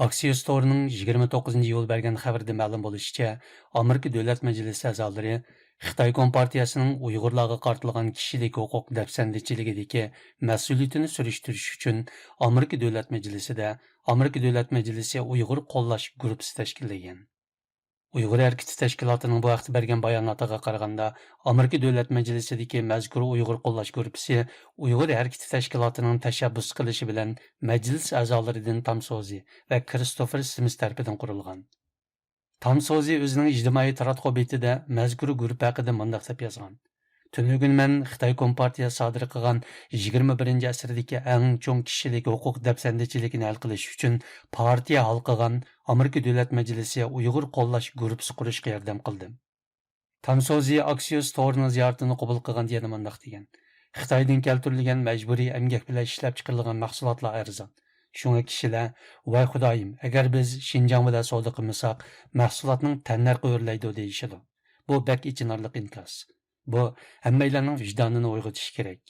Aksiya Store'ning 29-iyul bergan xabarda ma'lum bo'lishicha, Amerika Davlat Majlisi a'zolari Xitoy Kompartiyasining Uyg'urlarga qartilgan kishilik huquq dafsandichiligidagi mas'uliyatini surishtirish uchun Amerika Davlat Majlisida Amerika Davlat Majlisi Uyg'ur qo'llash guruhi tashkillagan. Uyg'ur Harekati Tashkilotining bu haqda bergan bayonotiga qaraganda, Amerika Davlat Majlisidagi mazkur Uyg'ur qo'llash guruhi Uyg'ur Harekati Tashkilotining tashabbus qilishi bilan majlis a'zolaridan Tom Sozi va Kristofer Sims tarafidan qurilgan. Tom Sozi o'zining ijtimoiy taratquv betida mazkur guruh haqida mundaq deb yozgan. Tünügün mən Xitay Kompartiyası sadir qılğan 21-ci əsrdəki ən çoğ kişilik hüquq dəfsəndəçiligini həll qilish üçün partiya halqıgan Amerika Dövlət Məclisi Uyğur qollaş qrupusu qurishga yordam qildi. Tamsozi Axios Store'ning ziyoratini qabul qilgan yana mundaq degan. Xitoydan keltirilgan majburiy emgak bilan ishlab chiqarilgan mahsulotlar arzon. Shunga kishilar, voy xudoyim, agar biz Xinjiang bilan savdo qilmasak, mahsulotning tannarxi o'rlaydi deyishadi. Bu bak ichinarli inkas. Bu hammalarning vijdonini uyg'otish kerak.